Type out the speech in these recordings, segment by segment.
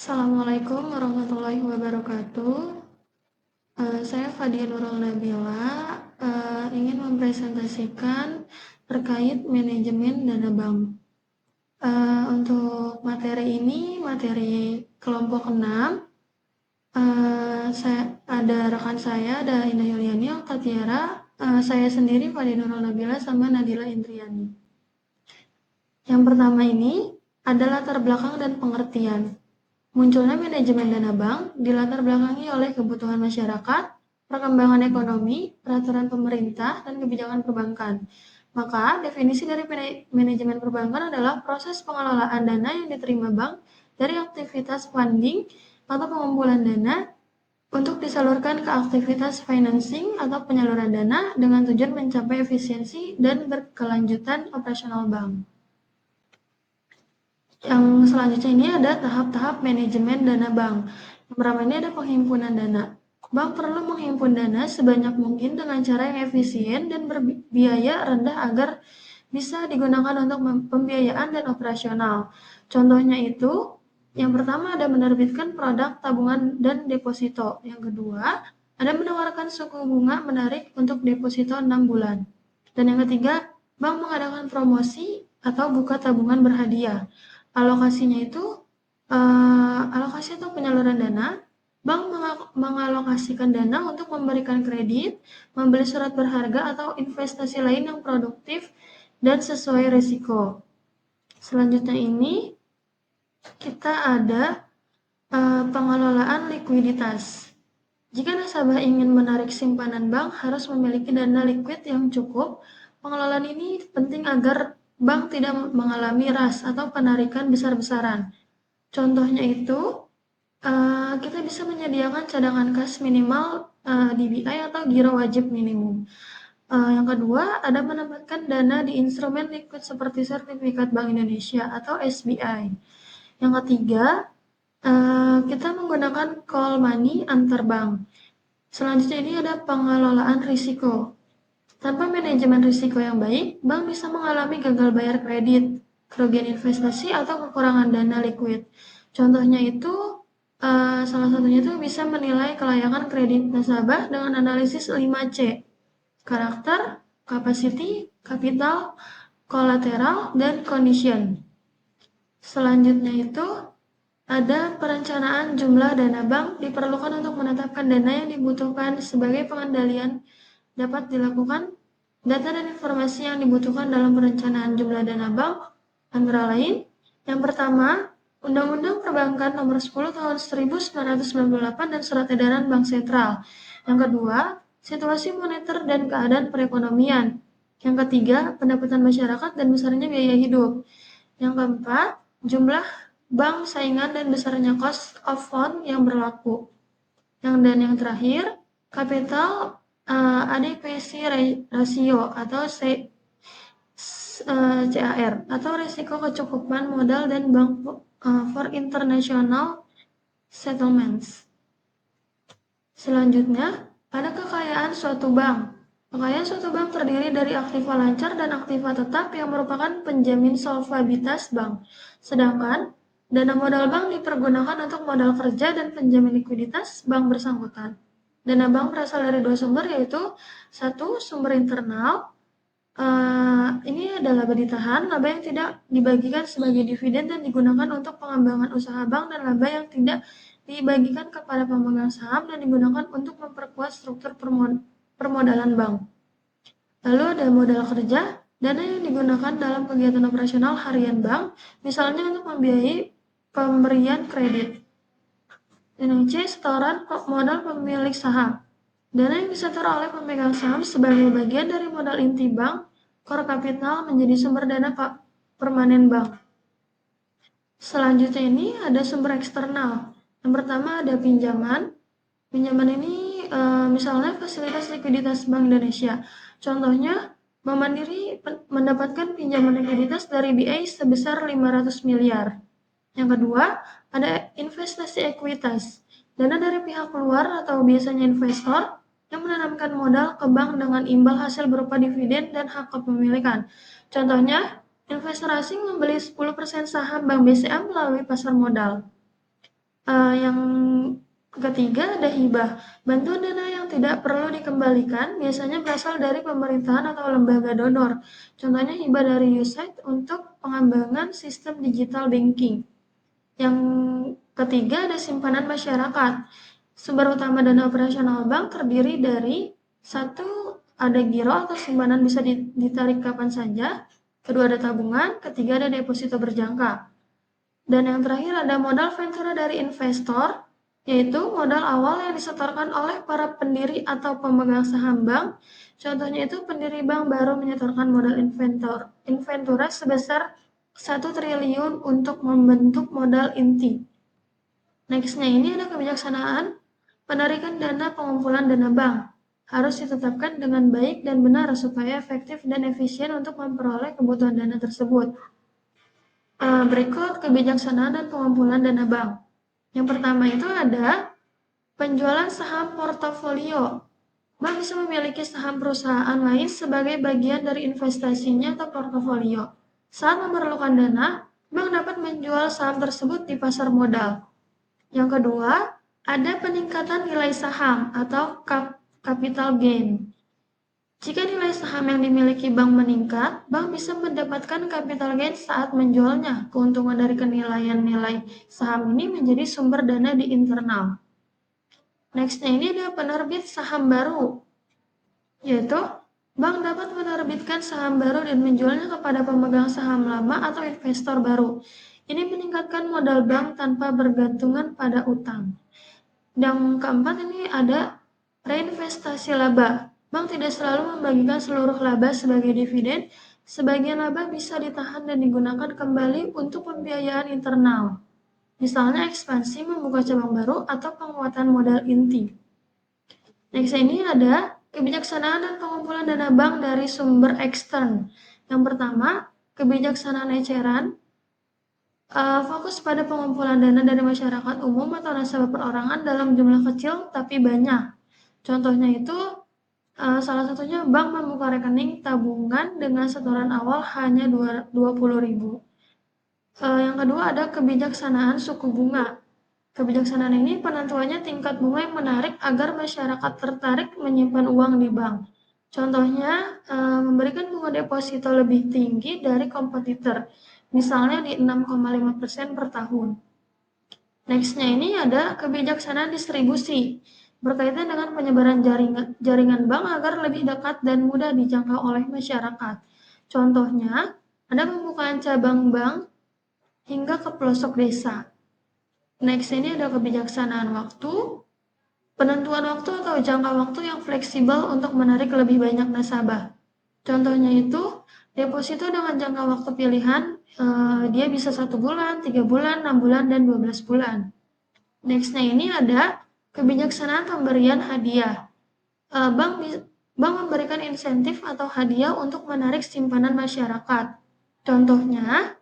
Assalamualaikum warahmatullahi wabarakatuh. Saya Fadia Nurul Nabila, ingin mempresentasikan terkait manajemen dana bank. Untuk materi ini, materi kelompok 6, ada rekan saya, ada Indah Yuliani, Okta Tiara, saya sendiri Fadia Nurul Nabila, sama Nadila Indriani. Yang pertama ini adalah latar belakang dan pengertian. Munculnya manajemen dana bank dilatar belakangi oleh kebutuhan masyarakat, perkembangan ekonomi, peraturan pemerintah, dan kebijakan perbankan. Maka, definisi dari manajemen perbankan adalah proses pengelolaan dana yang diterima bank dari aktivitas funding atau pengumpulan dana untuk disalurkan ke aktivitas financing atau penyaluran dana dengan tujuan mencapai efisiensi dan berkelanjutan operasional bank. Yang selanjutnya ini ada tahap-tahap manajemen dana bank. Yang pertama ini ada penghimpunan dana. Bank perlu menghimpun dana sebanyak mungkin dengan cara yang efisien dan berbiaya rendah agar bisa digunakan untuk pembiayaan dan operasional. Contohnya itu, yang pertama ada menerbitkan produk tabungan dan deposito. Yang kedua, ada menawarkan suku bunga menarik untuk deposito 6 bulan. Dan yang ketiga, bank mengadakan promosi atau buka tabungan berhadiah. Alokasinya itu alokasi atau penyaluran dana, bank mengalokasikan dana untuk memberikan kredit, membeli surat berharga atau investasi lain yang produktif dan sesuai risiko. Selanjutnya ini kita ada pengelolaan likuiditas. Jika nasabah ingin menarik simpanan bank harus memiliki dana likuid yang cukup. Pengelolaan ini penting agar bank tidak mengalami rush atau penarikan besar-besaran. Contohnya itu, kita bisa menyediakan cadangan kas minimal DBI atau giro wajib minimum. Yang kedua, ada menempatkan dana di instrumen likuid seperti sertifikat Bank Indonesia atau SBI. Yang ketiga, kita menggunakan call money antar bank. Selanjutnya ini ada pengelolaan risiko. Tanpa manajemen risiko yang baik, bank bisa mengalami gagal bayar kredit, kerugian investasi, atau kekurangan dana likuid. Contohnya itu, salah satunya itu bisa menilai kelayakan kredit nasabah dengan analisis 5C, karakter, capacity, capital, collateral, dan condition. Selanjutnya itu, ada perencanaan jumlah dana bank diperlukan untuk menetapkan dana yang dibutuhkan sebagai pengendalian dapat dilakukan. Data dan informasi yang dibutuhkan dalam perencanaan jumlah dana bank antara lain, yang pertama, Undang-Undang Perbankan Nomor 10 Tahun 1998 dan Surat Edaran Bank Sentral. Yang kedua, situasi moneter dan keadaan perekonomian. Yang ketiga, pendapatan masyarakat dan besarnya biaya hidup. Yang keempat, jumlah bank saingan dan besarnya cost of fund yang berlaku. Yang terakhir, capital adequacy ratio atau CAR atau risiko kecukupan modal dan bank for international settlements. Selanjutnya, ada kekayaan suatu bank. Kekayaan suatu bank terdiri dari aktiva lancar dan aktiva tetap yang merupakan penjamin solvabilitas bank. Sedangkan dana modal bank dipergunakan untuk modal kerja dan penjamin likuiditas bank bersangkutan. Dana bank berasal dari dua sumber, yaitu satu, sumber internal. Ini adalah laba ditahan, laba yang tidak dibagikan sebagai dividen dan digunakan untuk pengembangan usaha bank, dan laba yang tidak dibagikan kepada pemegang saham dan digunakan untuk memperkuat struktur permodalan bank. Lalu ada modal kerja, dana yang digunakan dalam kegiatan operasional harian bank, misalnya untuk membiayai pemberian kredit. Dan yang C, setoran modal pemilik saham. Dana yang disetor oleh pemegang saham sebagai bagian dari modal inti bank, core capital, menjadi sumber dana permanen bank. Selanjutnya ini ada sumber eksternal. Yang pertama ada pinjaman. Pinjaman ini misalnya fasilitas likuiditas Bank Indonesia. Contohnya, Bank Mandiri mendapatkan pinjaman likuiditas dari BI sebesar 500 miliar. Yang kedua, ada investasi ekuitas. Dana dari pihak luar atau biasanya investor yang menanamkan modal ke bank dengan imbal hasil berupa dividen dan hak kepemilikan. Contohnya, investor asing membeli 10% saham Bank BCA melalui pasar modal. Yang ketiga ada hibah. Bantuan dana yang tidak perlu dikembalikan biasanya berasal dari pemerintahan atau lembaga donor. Contohnya hibah dari USAID untuk pengembangan sistem digital banking. Yang ketiga ada simpanan masyarakat. Sumber utama dana operasional bank terdiri dari satu, ada giro atau simpanan bisa ditarik kapan saja. Kedua, ada tabungan. Ketiga, ada deposito berjangka. Dan yang terakhir ada modal ventura dari investor, yaitu modal awal yang disetorkan oleh para pendiri atau pemegang saham bank. Contohnya itu pendiri bank baru menyetorkan modal inventura sebesar 1 triliun untuk membentuk modal inti. Nextnya ini ada kebijaksanaan penarikan dana pengumpulan dana bank. Harus ditetapkan dengan baik dan benar supaya efektif dan efisien untuk memperoleh kebutuhan dana tersebut. Berikut kebijaksanaan dan pengumpulan dana bank. Yang pertama itu ada penjualan saham portofolio. Bank bisa memiliki saham perusahaan lain sebagai bagian dari investasinya atau portofolio. Saat memerlukan dana, bank dapat menjual saham tersebut di pasar modal. Yang kedua, ada peningkatan nilai saham atau capital gain. Jika nilai saham yang dimiliki bank meningkat, bank bisa mendapatkan capital gain saat menjualnya. Keuntungan dari kenilaian nilai saham ini menjadi sumber dana di internal. Nextnya ini ada penerbit saham baru, yaitu bank dapat menerbitkan saham baru dan menjualnya kepada pemegang saham lama atau investor baru. Ini meningkatkan modal bank tanpa bergantungan pada utang. Yang keempat ini ada reinvestasi laba. Bank tidak selalu membagikan seluruh laba sebagai dividen. Sebagian laba bisa ditahan dan digunakan kembali untuk pembiayaan internal. Misalnya ekspansi, membuka cabang baru, atau penguatan modal inti. Next ini ada kebijaksanaan dan pengumpulan dana bank dari sumber ekstern. Yang pertama, kebijaksanaan eceran. Fokus pada pengumpulan dana dari masyarakat umum atau nasabah perorangan dalam jumlah kecil tapi banyak. Contohnya itu salah satunya bank membuka rekening tabungan dengan setoran awal hanya 20.000. Yang kedua ada kebijaksanaan suku bunga. Kebijaksanaan ini penentuannya tingkat bunga yang menarik agar masyarakat tertarik menyimpan uang di bank. Contohnya memberikan bunga deposito lebih tinggi dari kompetitor, misalnya di 6,5% per tahun. Nextnya ini ada kebijaksanaan distribusi, berkaitan dengan penyebaran jaringan bank agar lebih dekat dan mudah dijangkau oleh masyarakat. Contohnya, ada pembukaan cabang bank hingga ke pelosok desa. Next ini ada kebijaksanaan waktu, penentuan waktu atau jangka waktu yang fleksibel untuk menarik lebih banyak nasabah. Contohnya itu, deposito dengan jangka waktu pilihan, dia bisa 1 bulan, 3 bulan, 6 bulan, dan 12 bulan. Nextnya ini ada kebijaksanaan pemberian hadiah. Bank memberikan insentif atau hadiah untuk menarik simpanan masyarakat. Contohnya,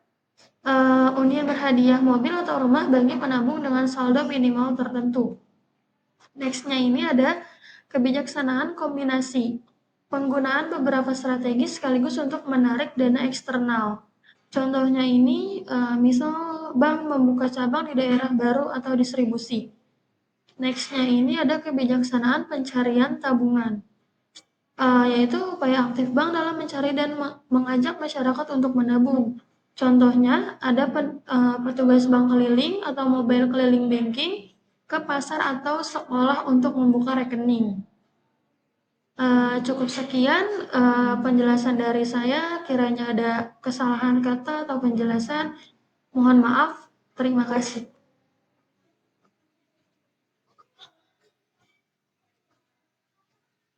undian berhadiah mobil atau rumah bagi penabung dengan saldo minimal tertentu. Nextnya ini ada kebijaksanaan kombinasi. Penggunaan beberapa strategi sekaligus untuk menarik dana eksternal. Contohnya ini, misal bank membuka cabang di daerah baru atau distribusi. Nextnya ini ada kebijaksanaan pencarian tabungan, yaitu upaya aktif bank dalam mencari dan mengajak masyarakat untuk menabung. Contohnya ada petugas bank keliling atau mobile keliling banking ke pasar atau sekolah untuk membuka rekening. Cukup sekian penjelasan dari saya. Kiranya ada kesalahan kata atau penjelasan, mohon maaf. Terima kasih.